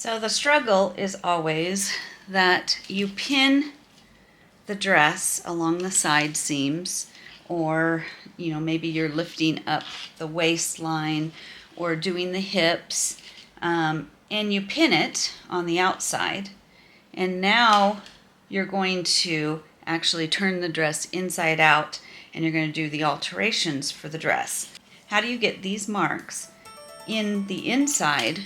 So the struggle is always that you pin the dress along the side seams, or maybe you're lifting up the waistline or doing the hips, and you pin it on the outside, and now you're going to actually turn the dress inside out, and you're going to do the alterations for the dress. How do you get these marks in the inside?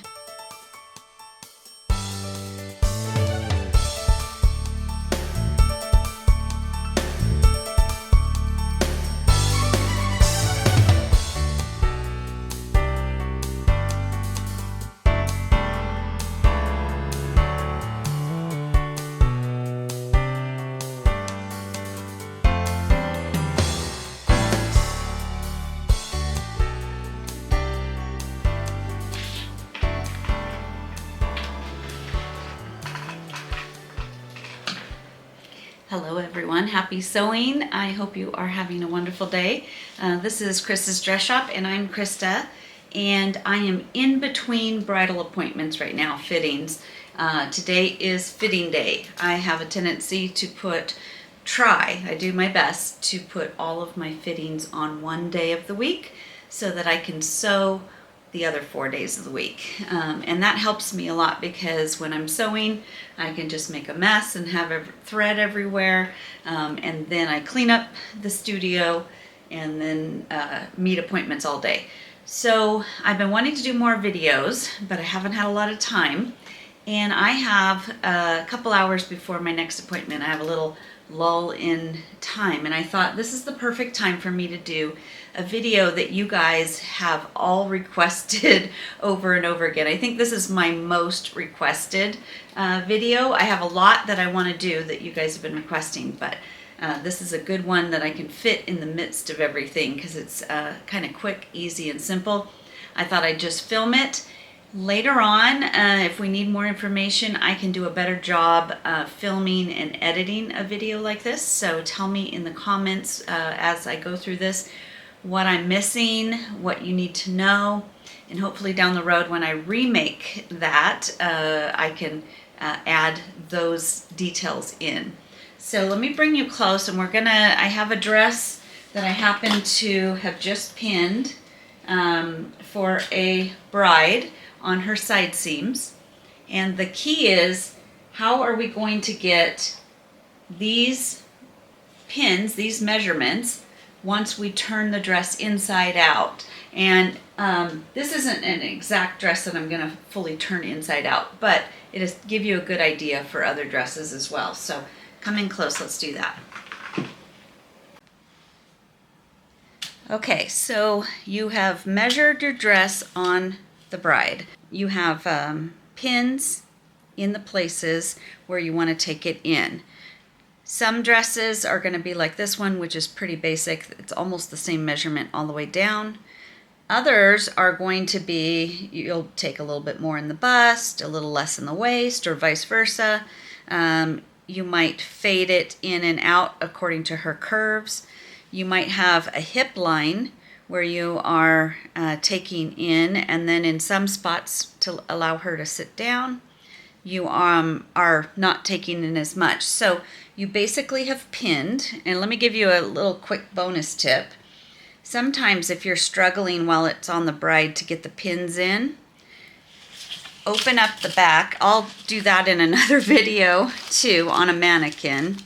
Hello everyone, happy sewing. I hope you are having a wonderful day. This is Christa's Dress Shop, and I'm Christa, and I am in between bridal appointments right now, fittings. Today is fitting day. I have a tendency to I do my best to put all of my fittings on one day of the week so that I can sew the other 4 days of the week. And that helps me a lot, because when I'm sewing, I can just make a mess and have a thread everywhere. And then I clean up the studio and then meet appointments all day. So I've been wanting to do more videos, but I haven't had a lot of time. And I have a couple hours before my next appointment, I have a little lull in time, and I thought this is the perfect time for me to do a video that you guys have all requested over and over again. I think this is my most requested video. I have a lot that I want to do that you guys have been requesting, but this is a good one that I can fit in the midst of everything, because it's kind of quick, easy, and simple. I thought I'd just film it. Later on, if we need more information, I can do a better job filming and editing a video like this. So tell me in the comments as I go through this what I'm missing, what you need to know, and hopefully down the road when I remake that, I can add those details in. So let me bring you close, and I have a dress that I happen to have just pinned for a bride on her side seams. And the key is, how are we going to get these pins, these measurements, once we turn the dress inside out? And this isn't an exact dress that I'm going to fully turn inside out, but it is give you a good idea for other dresses as well. So come in close, let's do that. Okay, so you have measured your dress on the bride. You have pins in the places where you want to take it in. Some dresses are going to be like this one, which is pretty basic. It's almost the same measurement all the way down. Others are going to be, you'll take a little bit more in the bust, a little less in the waist, or vice versa. You might fade it in and out according to her curves. You might have a hip line where you are taking in, and then in some spots to allow her to sit down, you are not taking in as much. So you basically have pinned, and let me give you a little quick bonus tip. Sometimes if you're struggling while it's on the bride to get the pins in, open up the back. I'll do that in another video too on a mannequin.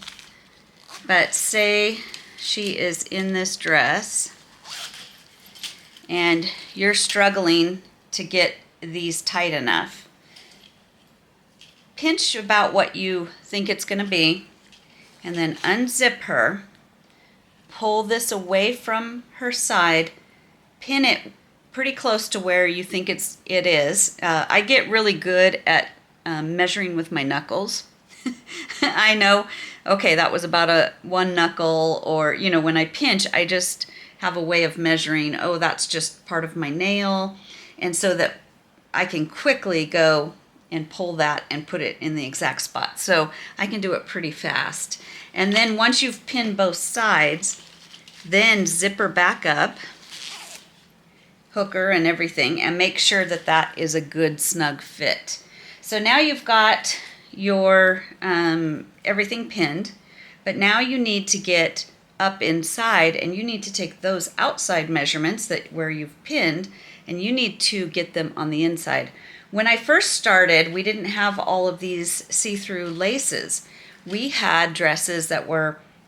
But say she is in this dress and you're struggling to get these tight enough. Pinch about what you think it's going to be, and then unzip her. Pull this away from her side. Pin it pretty close to where you think it is. I get really good at measuring with my knuckles. I know, okay, that was about one knuckle, or, when I pinch, I just have a way of measuring, oh, that's just part of my nail, and so that I can quickly go and pull that and put it in the exact spot. So I can do it pretty fast. And then once you've pinned both sides, then zip her back up, hook her and everything, and make sure that that is a good snug fit. So now you've got your everything pinned, but now you need to get up inside, and you need to take those outside measurements that where you've pinned, and you need to get them on the inside. When I first started, we didn't have all of these see-through laces. We had dresses that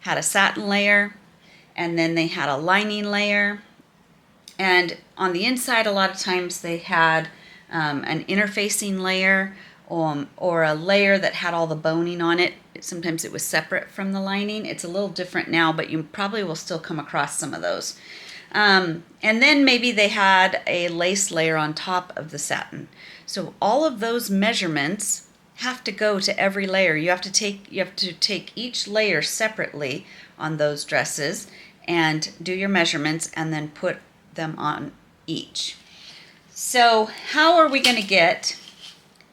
had a satin layer, and then they had a lining layer, and on the inside a lot of times they had an interfacing layer, or a layer that had all the boning on it. Sometimes it was separate from the lining. It's a little different now, but you probably will still come across some of those. And then maybe they had a lace layer on top of the satin. So all of those measurements have to go to every layer. You have to take each layer separately on those dresses and do your measurements and then put them on each. So how are we going to get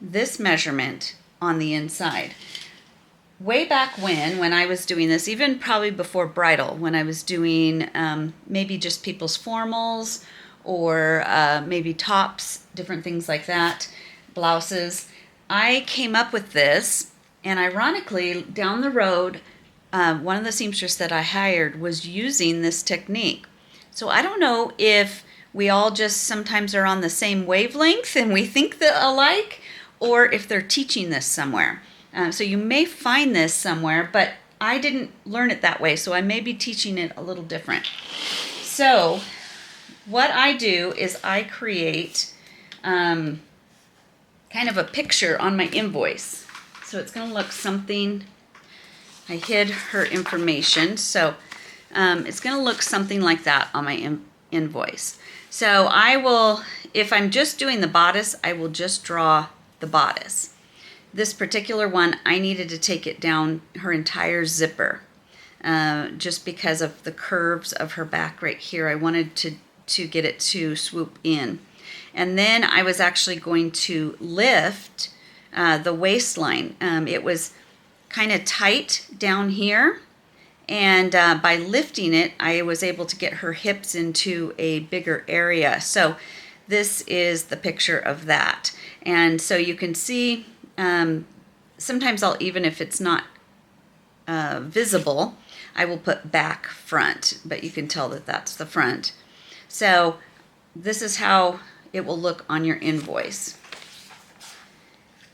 this measurement on the inside? Way back when I was doing this, even probably before bridal, when I was doing maybe just people's formals, or maybe tops, different things like that, blouses, I came up with this. And ironically, down the road, one of the seamstresses that I hired was using this technique. So I don't know if we all just sometimes are on the same wavelength and we think alike, or if they're teaching this somewhere. So you may find this somewhere, but I didn't learn it that way, so I may be teaching it a little different. So what I do is I create kind of a picture on my invoice. So it's going to look something, I hid her information, so it's going to look something like that on my invoice. So I will, if I'm just doing the bodice, I will just draw the bodice. This particular one, I needed to take it down her entire zipper, just because of the curves of her back right here. I wanted to get it to swoop in. And then I was actually going to lift the waistline. It was kind of tight down here, and by lifting it, I was able to get her hips into a bigger area. So this is the picture of that. And so you can see, sometimes I'll, even if it's not visible, I will put back front, but you can tell that that's the front. So this is how it will look on your invoice.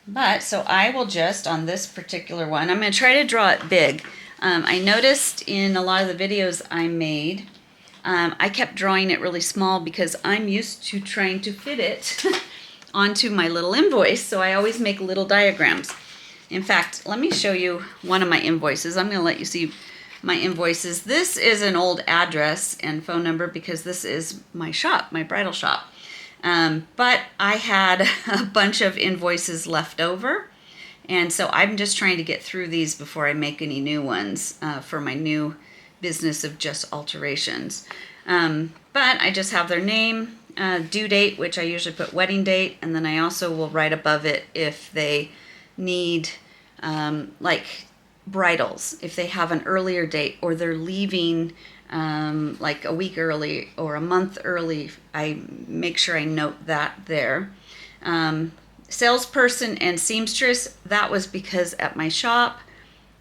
But so I will just, on this particular one, I'm going to try to draw it big. I noticed in a lot of the videos I made, I kept drawing it really small because I'm used to trying to fit it onto my little invoice, so I always make little diagrams. In fact, let me show you one of my invoices. I'm going to let you see my invoices. This is an old address and phone number because this is my shop, my bridal shop. But I had a bunch of invoices left over, and so I'm just trying to get through these before I make any new ones for my new business of just alterations. But I just have their name, due date, which I usually put wedding date, and then I also will write above it if they need like bridals, if they have an earlier date or they're leaving like a week early or a month early, I make sure I note that there. Salesperson and seamstress, that was because at my shop,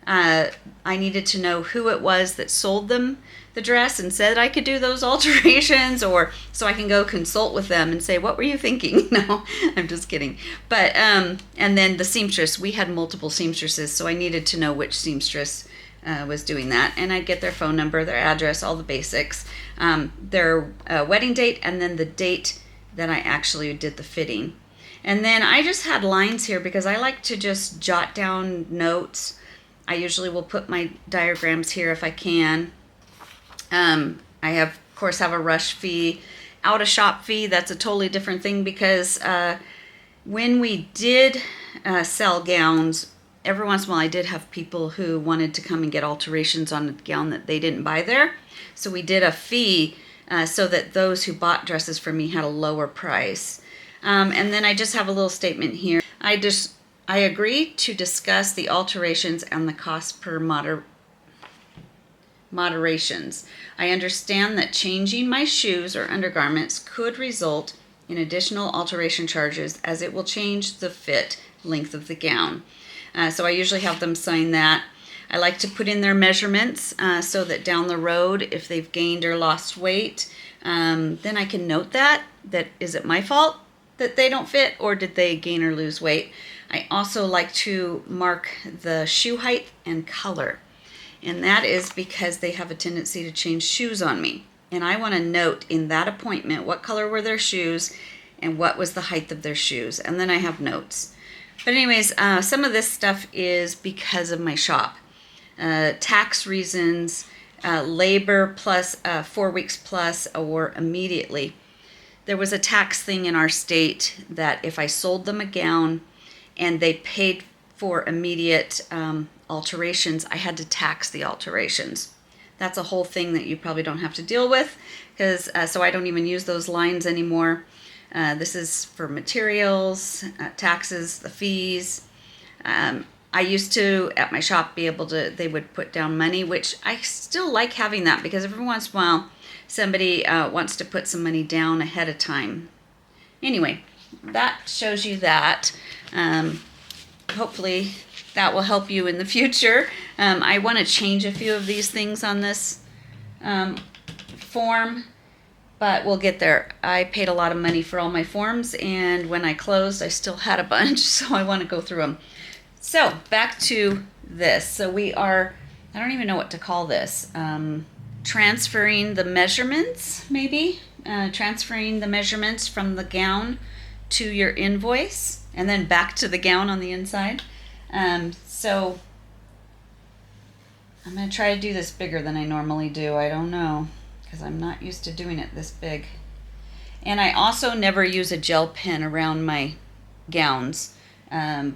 I needed to know who it was that sold them the dress and said I could do those alterations, or so I can go consult with them and say, what were you thinking? No, I'm just kidding. But, and then the seamstress, we had multiple seamstresses, so I needed to know which seamstress was doing that. And I'd get their phone number, their address, all the basics, their wedding date, and then the date that I actually did the fitting. And then I just had lines here because I like to just jot down notes. I usually will put my diagrams here if I can. I have, of course, have a rush fee, out of shop fee. That's a totally different thing because when we did sell gowns, every once in a while I did have people who wanted to come and get alterations on a gown that they didn't buy there. So we did a fee so that those who bought dresses from me had a lower price. And then I just have a little statement here. I agree to discuss the alterations and the cost per moderations. I understand that changing my shoes or undergarments could result in additional alteration charges as it will change the fit length of the gown. So I usually have them sign that. I like to put in their measurements so that down the road, if they've gained or lost weight, then I can note that is it my fault that they don't fit, or did they gain or lose weight? I also like to mark the shoe height and color. And that is because they have a tendency to change shoes on me. And I want to note in that appointment what color were their shoes and what was the height of their shoes. And then I have notes. But anyways, some of this stuff is because of my shop. Tax reasons, labor plus 4 weeks plus or immediately. There was a tax thing in our state that if I sold them a gown and they paid for immediate alterations, I had to tax the alterations. That's a whole thing that you probably don't have to deal with, because so I don't even use those lines anymore. This is for materials, taxes, the fees. I used to, at my shop, be able to, they would put down money, which I still like having that, because every once in a while somebody wants to put some money down ahead of time. Anyway, that shows you that. Hopefully that will help you in the future. I want to change a few of these things on this form, but we'll get there. I paid a lot of money for all my forms, and when I closed, I still had a bunch, so I want to go through them. So back to this. So we are, I don't even know what to call this, transferring the measurements, maybe? Transferring the measurements from the gown to your invoice, and then back to the gown on the inside. So I'm going to try to do this bigger than I normally do. I don't know, because I'm not used to doing it this big. And I also never use a gel pen around my gowns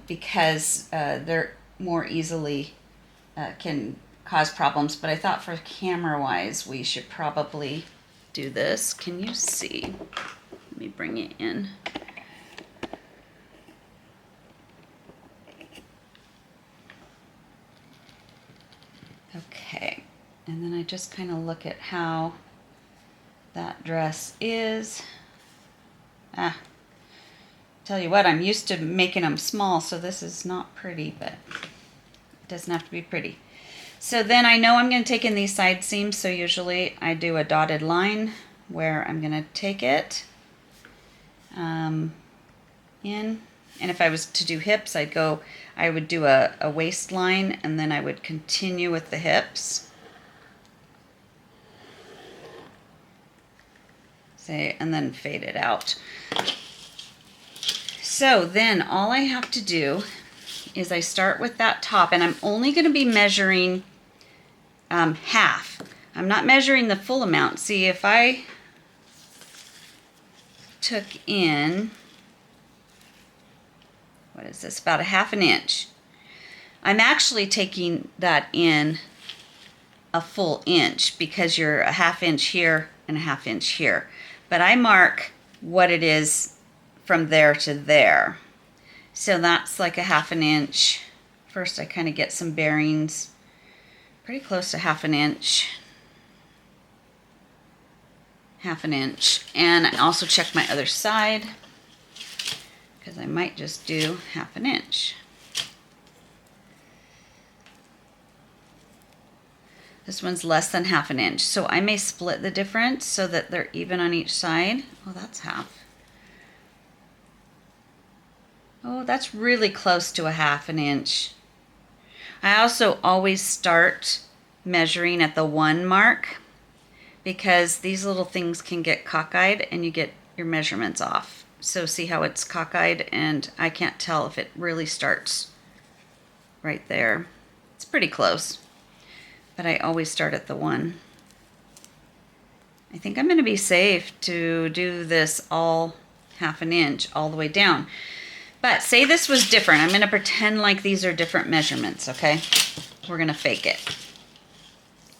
because they're more easily can cause problems. But I thought for camera-wise, we should probably do this. Can you see? Let me bring it in. Okay, and then I just kind of look at how that dress is. Tell you what, I'm used to making them small, so this is not pretty, but it doesn't have to be pretty. So then I know I'm going to take in these side seams, so usually I do a dotted line where I'm going to take it in. And if I was to do hips, I would do a waistline, and then I would continue with the hips. Say, and then fade it out. So then all I have to do is I start with that top, and I'm only going to be measuring half. I'm not measuring the full amount. See, if I took in, what is this, about a 1/2 inch. I'm actually taking that in a full inch because you're a 1/2 inch here and a 1/2 inch here. But I mark what it is from there to there. So that's like a 1/2 inch. First I kind of get some bearings, pretty close to 1/2 inch. 1/2 inch. And I also check my other side, because I might just do 1/2 inch. This one's less than 1/2 inch, so I may split the difference so that they're even on each side. Oh, that's half. Oh, that's really close to a 1/2 inch. I also always start measuring at the 1 mark, because these little things can get cockeyed and you get your measurements off. So see how it's cockeyed, and I can't tell if it really starts right there. It's pretty close, but I always start at the 1. I think I'm going to be safe to do this all 1/2 inch all the way down. But say this was different. I'm going to pretend like these are different measurements, okay? We're going to fake it.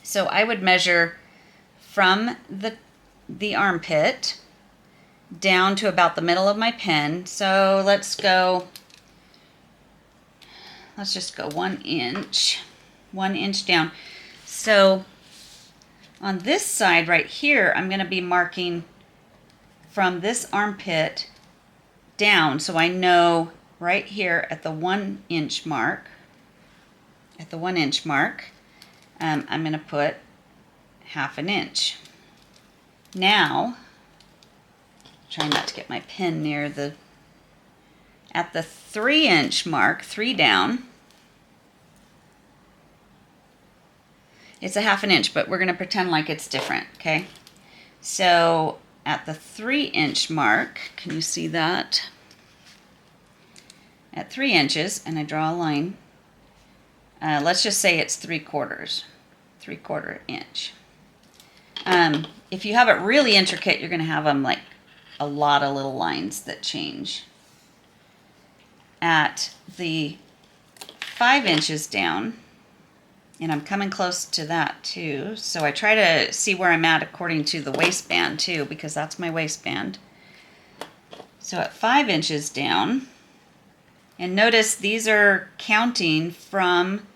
So I would measure from the armpit down to about the middle of my pen. So let's just go 1 inch, 1 inch down. So on this side right here, I'm going to be marking from this armpit down, so I know right here at the 1 inch mark, I'm going to put 1/2 inch. Now, try not to get my pen near at the 3 inch mark, 3 down, it's a 1/2 inch, but we're going to pretend like it's different, okay? So at the 3 inch mark, can you see that? At 3 inches, and I draw a line, let's just say it's 3/4 inch. If you have it really intricate, you're going to have them like a lot of little lines that change. At the 5 inches down, and I'm coming close to that too, so I try to see where I'm at according to the waistband too, because that's my waistband. So at 5 inches down, and notice these are counting from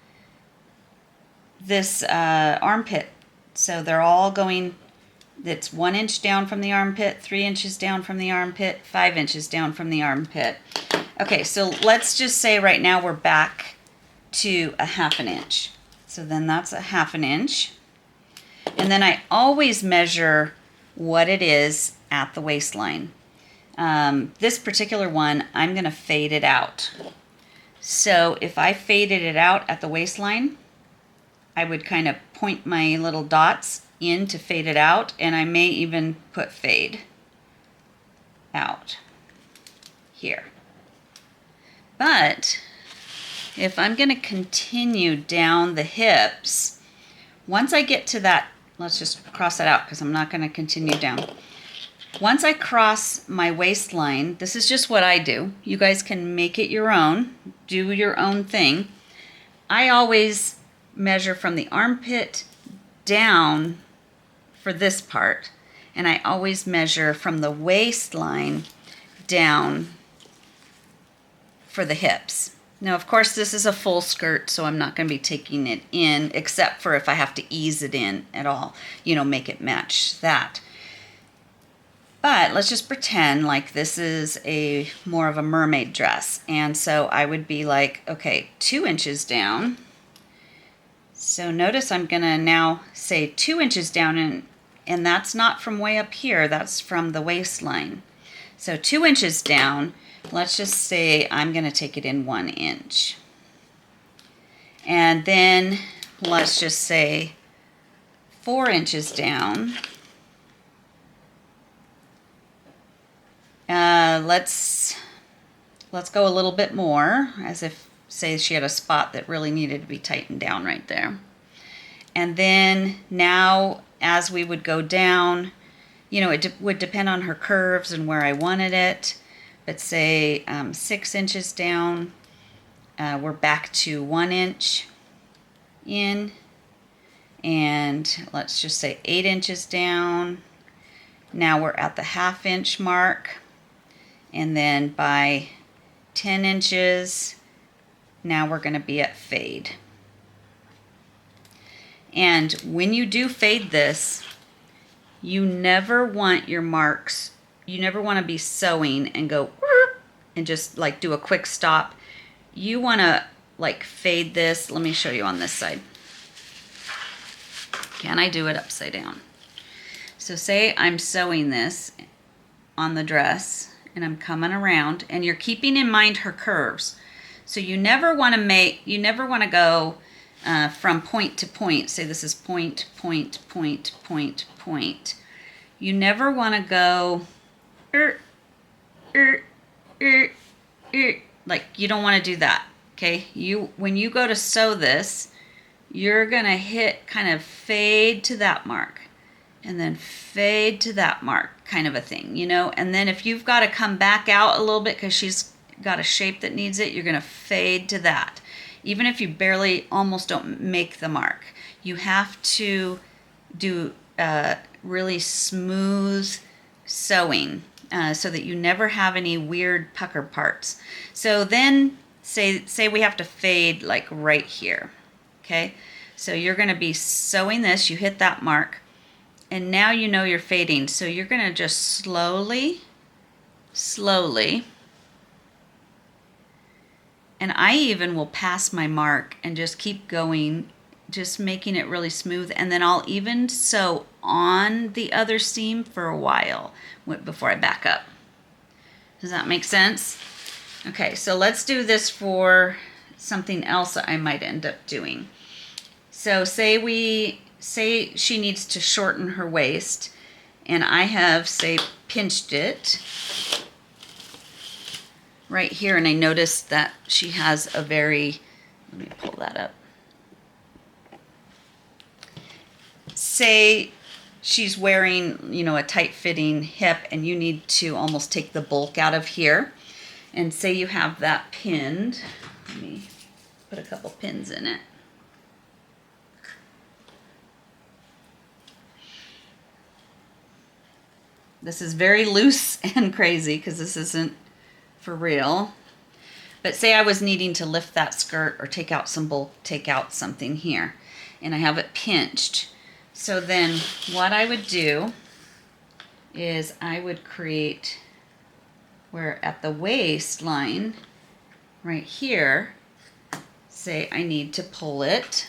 this armpit. So they're all going, it's 1 inch down from the armpit, 3 inches down from the armpit, 5 inches down from the armpit. Okay, so let's just say right now we're back to a 1/2 inch. So then that's a 1/2 inch. And then I always measure what it is at the waistline. This particular one, I'm going to fade it out. So if I faded it out at the waistline, I would kind of point my little dots in to fade it out, and I may even put fade out here. But if I'm going to continue down the hips, once I get to that, let's just cross that out because I'm not going to continue down. Once I cross my waistline, this is just what I do. You guys can make it your own, do your own thing. I always measure from the armpit down for this part, and I always measure from the waistline down for the hips. Now, of course, this is a full skirt, so I'm not going to be taking it in, except for if I have to ease it in at all, you know, make it match that. But let's just pretend like this is a more of a mermaid dress. And so I would be like, okay, 2 inches down. So notice I'm going to now say 2 inches down, and that's not from way up here, that's from the waistline. So 2 inches down. Let's just say I'm going to take it in 1 inch. And then let's just say 4 inches down. Let's go a little bit more, as if, say, she had a spot that really needed to be tightened down right there. And then now, as we would go down, you know, it would depend on her curves and where I wanted it. But say 6 inches down, we're back to 1 inch in. And let's just say 8 inches down. Now we're at the 1/2 inch mark. And then by 10 inches, now we're going to be at fade. And when you do fade this, you never want your marks, you never want to be sewing and go and just like do a quick stop. You want to like fade this. Let me show you on this side. Can I do it upside down? So say I'm sewing this on the dress and I'm coming around, and you're keeping in mind her curves. So you never want to go from point to point. Say this is point, point, point, point, point. You never want to go like, you don't want to do that. Okay, when you go to sew this, you're gonna hit kind of fade to that mark and then fade to that mark, kind of a thing, you know. And then if you've got to come back out a little bit because she's got a shape that needs it, you're gonna fade to that. Even if you barely, almost don't make the mark, you have to do really smooth sewing so that you never have any weird pucker parts. So then say we have to fade like right here. Okay, so you're going to be sewing this, you hit that mark, And now you know you're fading, so you're gonna just slowly, and I even will pass my mark and just keep going, just making it really smooth, and then I'll even sew on the other seam for a while before I back up. Does that make sense? Okay, so let's do this for something else that I might end up doing. So say she needs to shorten her waist, and I have, say, pinched it right here, and I noticed that she has a very, let me pull that up. Say she's wearing, you know, a tight-fitting hip, and you need to almost take the bulk out of here. And say you have that pinned. Let me put a couple pins in it. This is very loose and crazy because this isn't for real. But say I was needing to lift that skirt or take out some bulk, take out something here, and I have it pinched. So then what I would do is I would create where at the waistline right here, say I need to pull it.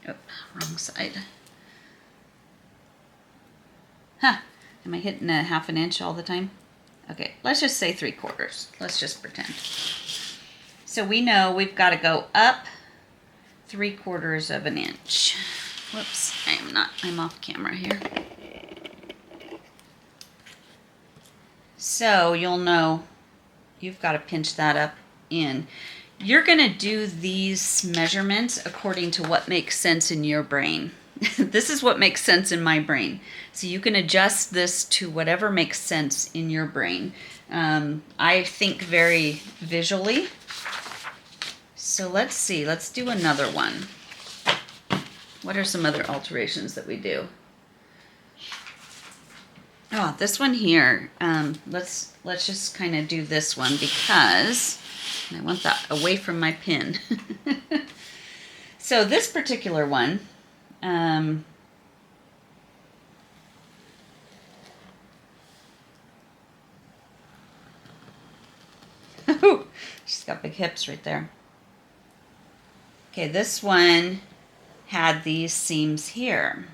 Oh, wrong side. Huh, am I hitting a 1/2 inch all the time? Okay, let's just say 3/4. Let's just pretend. So we know we've got to go up 3/4 of an inch. Whoops, I'm off camera here. So you'll know you've got to pinch that up in. You're going to do these measurements according to what makes sense in your brain. This is what makes sense in my brain. So you can adjust this to whatever makes sense in your brain. I think very visually. So let's see, let's do another one. What are some other alterations that we do? Oh, this one here, let's just kind of do this one because I want that away from my pin. So this particular one, she's got big hips right there. Okay, this one had these seams here.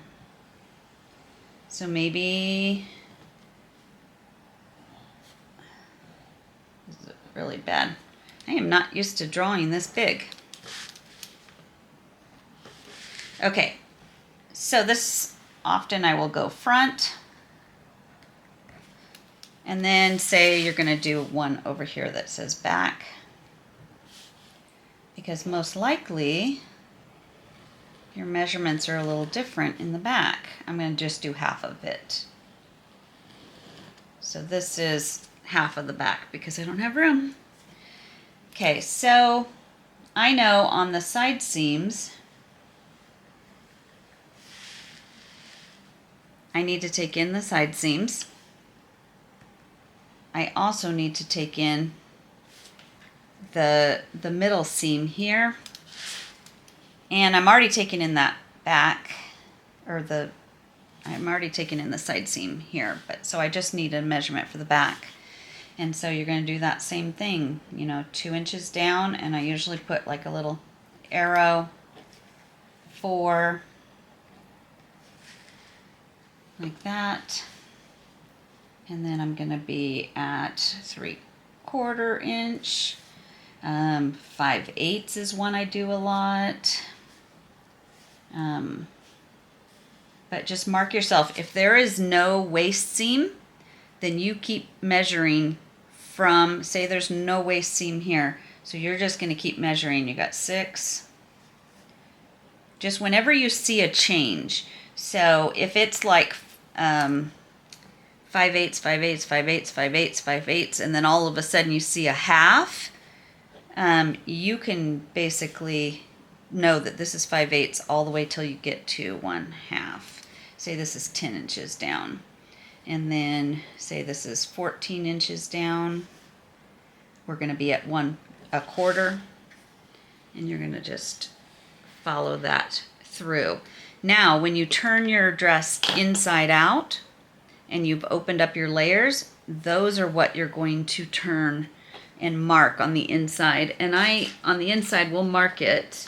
So maybe, this is really bad. I am not used to drawing this big. Okay, so this often I will go front, and then say you're going to do one over here that says back, because most likely your measurements are a little different in the back. I'm going to just do half of it. So this is half of the back because I don't have room. Okay, so I know on the side seams, I need to take in the side seams. I also need to take in the middle seam here. And I'm already taking in that back, or I'm already taking in the side seam here, but so I just need a measurement for the back. And so you're going to do that same thing, you know, 2 inches down, and I usually put like a little arrow, 4, like that. And then I'm going to be at 3/4 inch. 5/8 is one I do a lot. But just mark yourself. If there is no waist seam, then you keep measuring from, say there's no waist seam here. So you're just going to keep measuring. You got 6. Just whenever you see a change. So if it's like 5/8, 5/8, 5/8, 5/8, 5/8, and then all of a sudden you see a half, you can basically know that this is 5/8 all the way till you get to 1/2. Say this is 10 inches down. And then say this is 14 inches down. We're going to be at 1/4. And you're going to just follow that through. Now, when you turn your dress inside out and you've opened up your layers, those are what you're going to turn and mark on the inside. And on the inside, will mark it.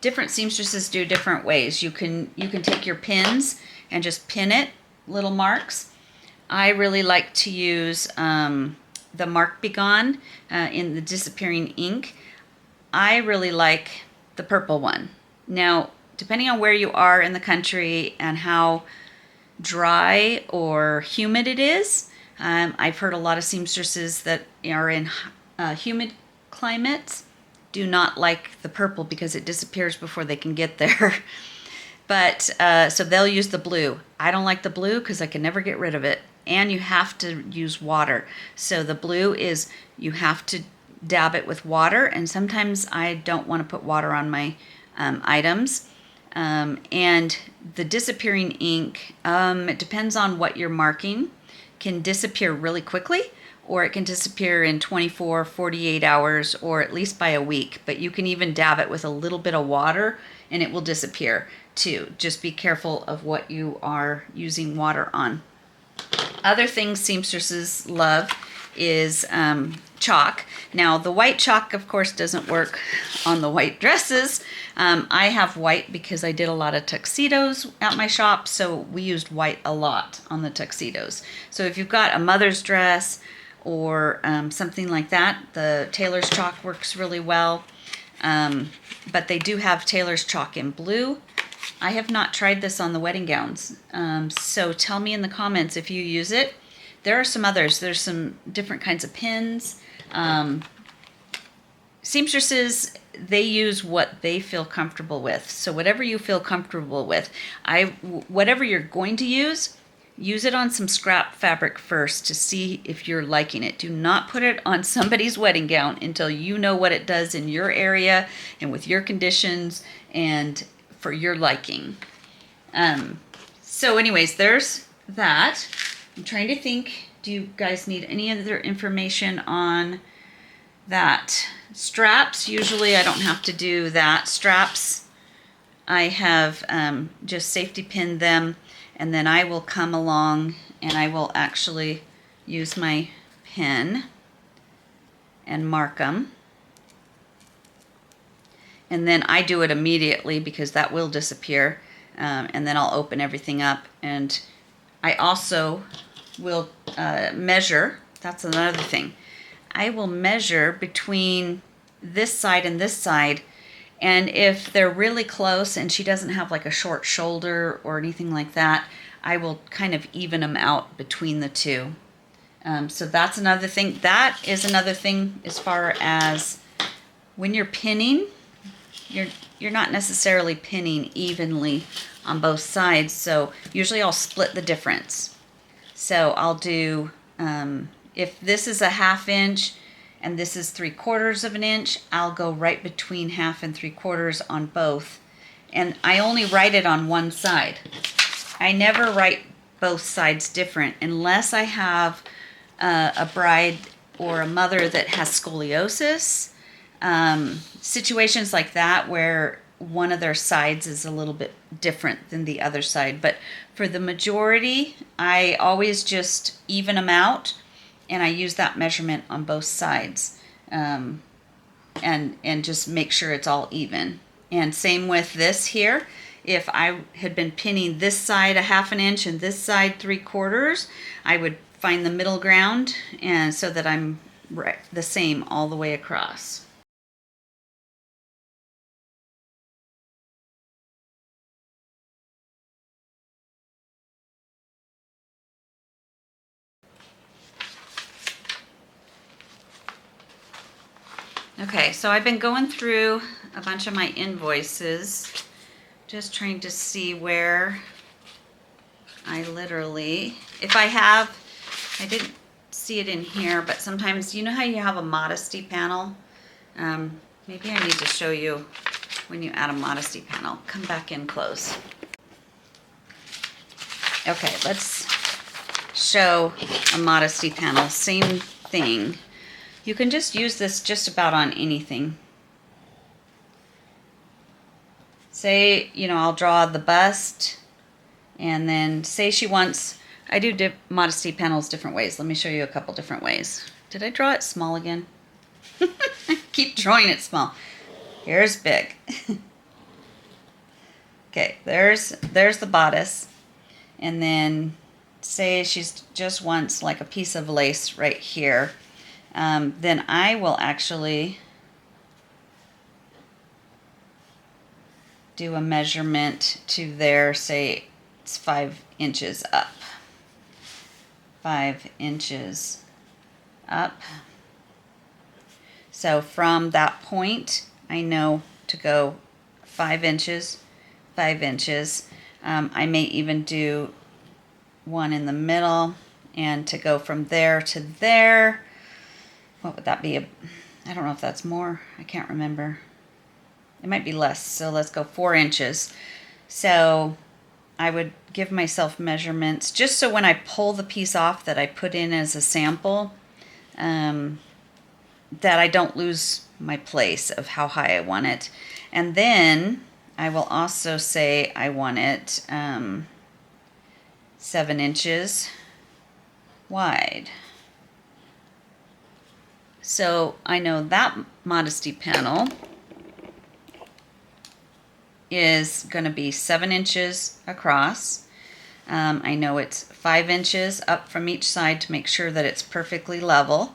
Different seamstresses do different ways. You can take your pins and just pin it, little marks. I really like to use the Mark Be Gone in the disappearing ink. I really like the purple one. Now, depending on where you are in the country and how dry or humid it is, I've heard a lot of seamstresses that are in humid climates do not like the purple because it disappears before they can get there. But so they'll use the blue. I don't like the blue because I can never get rid of it. And you have to use water. So the blue is, you have to dab it with water. And sometimes I don't want to put water on my items. And the disappearing ink, it depends on what you're marking, can disappear really quickly, or it can disappear in 24, 48 hours, or at least by a week. But you can even dab it with a little bit of water and it will disappear too. Just be careful of what you are using water on. Other things seamstresses love is chalk. Now, the white chalk, of course, doesn't work on the white dresses. I have white because I did a lot of tuxedos at my shop, so we used white a lot on the tuxedos. So if you've got a mother's dress or something like that, the tailor's chalk works really well. But they do have tailor's chalk in blue. I have not tried this on the wedding gowns, so tell me in the comments if you use it. There are some others. There's some different kinds of pins. Seamstresses, they use what they feel comfortable with. So whatever you feel comfortable with, whatever you're going to use it on some scrap fabric first to see if you're liking it. Do not put it on somebody's wedding gown until you know what it does in your area and with your conditions and for your liking. So anyways, there's that. I'm trying to think, do you guys need any other information on that? Straps, usually I don't have to do that. Straps, I have just safety pinned them, and then I will come along and I will actually use my pen and mark them. And then I do it immediately because that will disappear. And then I'll open everything up. And I also will measure. That's another thing. I will measure between this side and this side. And if they're really close and she doesn't have like a short shoulder or anything like that, I will kind of even them out between the two. So that's another thing. That is another thing as far as when you're pinning, you're not necessarily pinning evenly on both sides. So usually I'll split the difference. So I'll do, if this is a 1/2 inch and this is 3/4 of an inch, I'll go right between 1/2 and 3/4 on both. And I only write it on one side. I never write both sides different unless I have a bride or a mother that has scoliosis. Situations like that where one of their sides is a little bit different than the other side. But for the majority, I always just even them out, and I use that measurement on both sides, and just make sure it's all even. And same with this here. If I had been pinning this side a 1/2 inch and this side 3/4, I would find the middle ground, and so that I'm the same all the way across. Okay, so I've been going through a bunch of my invoices, just trying to see where I literally, if I have, I didn't see it in here, but sometimes, you know how you have a Modesty panel? Maybe I need to show you when you add a Modesty panel. Come back in close. Okay, let's show a Modesty panel. Same thing. You can just use this just about on anything. say, you know, I'll draw the bust, and then say she wants, I do modesty panels different ways. Let me show you a couple different ways. Did I draw it small again? I keep drawing it small. Here's big. Okay, there's the bodice. And then say she's just wants like a piece of lace right here. Then I will actually do a measurement to there, say it's 5 inches up. 5 inches up. So from that point, I know to go 5 inches, 5 inches. I may even do one in the middle, and to go from there to there, what would that be? I don't know if that's more. I can't remember. It might be less, so let's go 4 inches. So I would give myself measurements just so when I pull the piece off that I put in as a sample, that I don't lose my place of how high I want it. And then I will also say I want it 7 inches wide. So I know that modesty panel is going to be 7 inches across. I know it's 5 inches up from each side to make sure that it's perfectly level.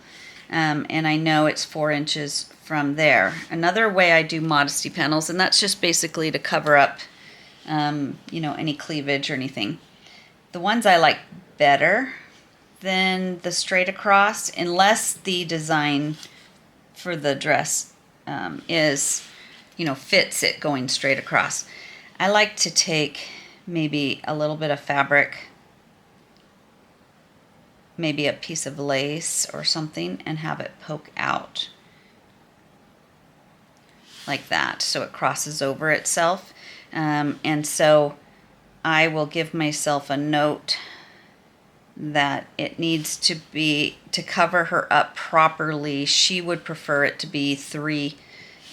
And I know it's 4 inches from there. Another way I do modesty panels, and that's just basically to cover up, you know, any cleavage or anything. The ones I like better than the straight across, unless the design for the dress is, you know, fits it going straight across. I like to take maybe a little bit of fabric, maybe a piece of lace or something, and have it poke out like that so it crosses over itself. And so I will give myself a note that it needs to be, to cover her up properly, she would prefer it to be 3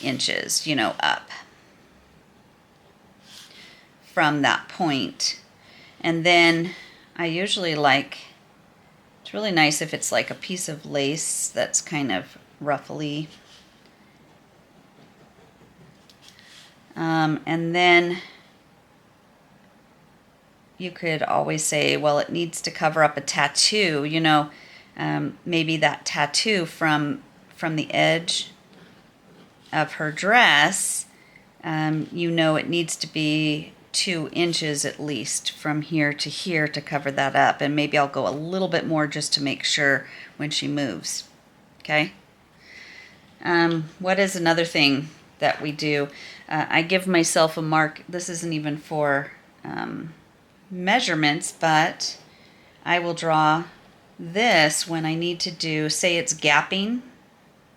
inches, you know, up from that point. And then I usually like, it's really nice if it's like a piece of lace that's kind of ruffly. And then you could always say, well, it needs to cover up a tattoo, you know, maybe that tattoo from the edge of her dress, you know, it needs to be 2 inches at least from here to cover that up. And maybe I'll go a little bit more just to make sure when she moves. Okay. What is another thing that we do? I give myself a mark. This isn't even for measurements, but I will draw this when I need to do, say it's gapping,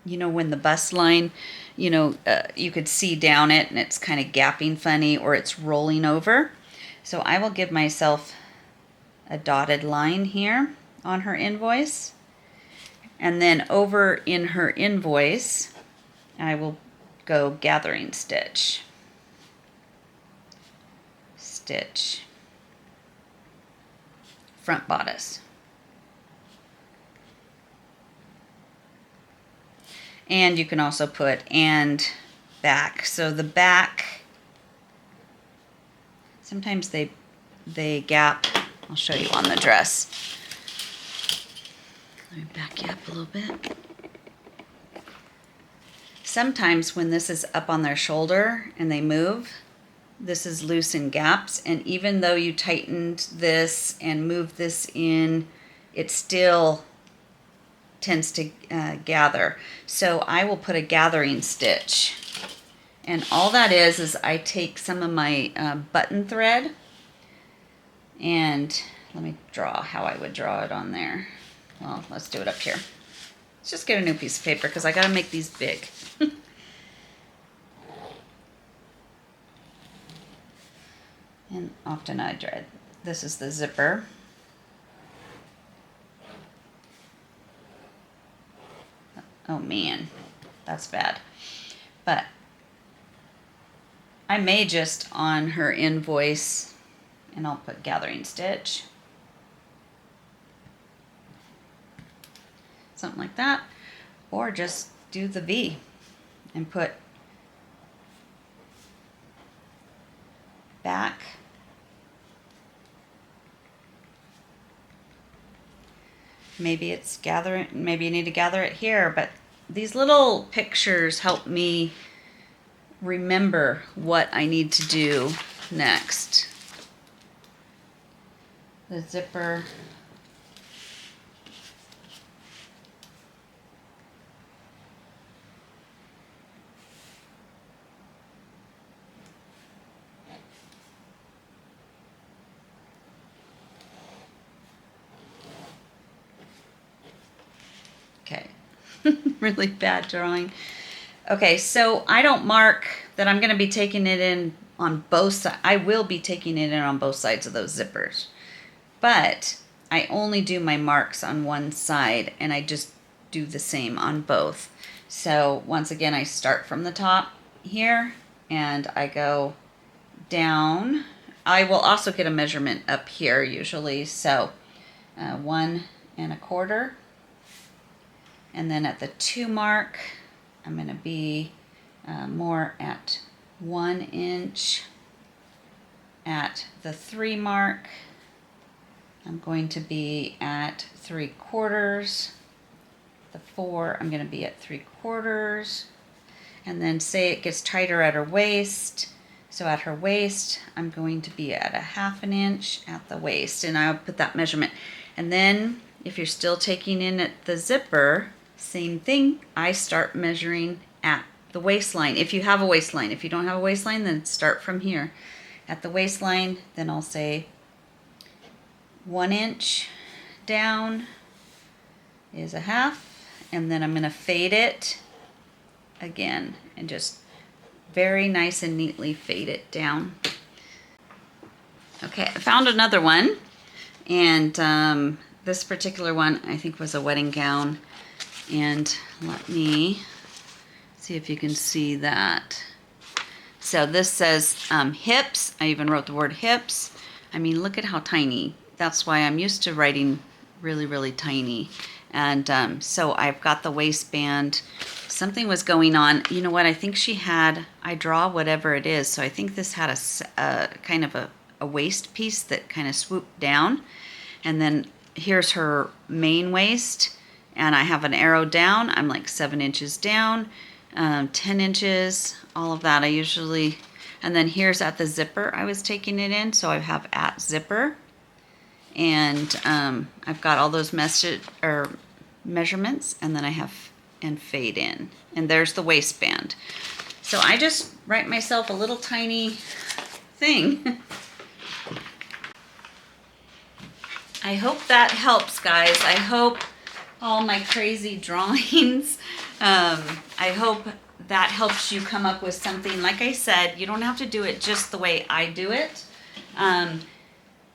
you know, when the bust line, you know, you could see down it and it's kind of gapping funny, or it's rolling over. So I will give myself a dotted line here on her invoice, and then over in her invoice I will go gathering stitch, stitch, front bodice. And you can also put and back. So the back, sometimes they gap. I'll show you on the dress. Let me back you up a little bit. Sometimes when this is up on their shoulder and they move, this is loose in gaps, and even though you tightened this and moved this in, it still tends to gather. So I will put a gathering stitch, and all that is I take some of my button thread, and let me draw how I would draw it on there. Well, let's do it up here. Let's just get a new piece of paper because I got to make these big. And often I dread. This is the zipper. Oh man, that's bad. But I may just on her invoice, and I'll put gathering stitch. Something like that. Or just do the V and put back. Maybe it's gathering, maybe you need to gather it here, but these little pictures help me remember what I need to do next. The zipper. Okay, really bad drawing. Okay, so I don't mark that I'm going to be taking it in on both sides. I will be taking it in on both sides of those zippers, but I only do my marks on one side, and I just do the same on both. So once again, I start from the top here, and I go down. I will also get a measurement up here usually, so 1 1/4. And then at the 2 mark, I'm going to be more at 1 inch. At the 3 mark, I'm going to be at 3/4. The 4, I'm going to be at 3/4. And then say it gets tighter at her waist. So at her waist, I'm going to be at a 1/2 inch at the waist. And I'll put that measurement. And then if you're still taking in at the zipper, same thing. I start measuring at the waistline. If you have a waistline. If you don't have a waistline, then start from here. At the waistline, then I'll say 1 inch down is a 1/2. And then I'm going to fade it again and just very nice and neatly fade it down. Okay, I found another one. And this particular one I think was a wedding gown. And let me see if you can see that. So this says hips. I even wrote the word hips. I mean, look at how tiny. That's why I'm used to writing really, really tiny. And so I've got the waistband. Something was going on. You know what? I think she had, I draw whatever it is. So I think this had a kind of a waist piece that kind of swooped down. And then here's her main waist. And I have an arrow down. I'm like 7 inches down, 10 inches, all of that. I usually, and then here's at the zipper I was taking it in. So I have at zipper. And I've got all those measurements. And then I have and fade in. And there's the waistband. So I just write myself a little tiny thing. I hope that helps, guys. I hope all my crazy drawings, I hope that helps you come up with something. Like I said, you don't have to do it just the way I do it.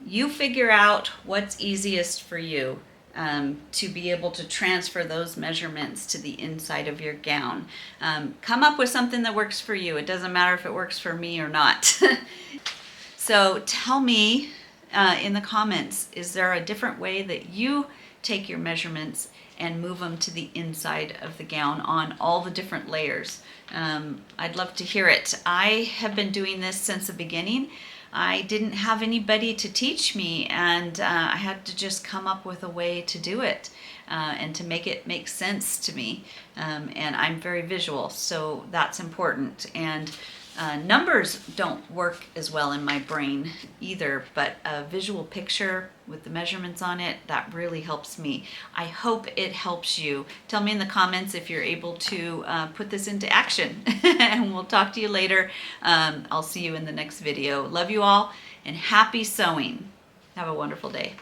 You figure out what's easiest for you to be able to transfer those measurements to the inside of your gown. Come up with something that works for you. It doesn't matter if it works for me or not. So tell me in the comments, is there a different way that you take your measurements and move them to the inside of the gown on all the different layers? I'd love to hear it. I have been doing this since the beginning. I didn't have anybody to teach me, and I had to just come up with a way to do it and to make it make sense to me. And I'm very visual, so that's important. And numbers don't work as well in my brain either, but a visual picture with the measurements on it, that really helps me. I hope it helps you. Tell me in the comments if you're able to put this into action. And we'll talk to you later. I'll see you in the next video. Love you all, and happy sewing. Have a wonderful day.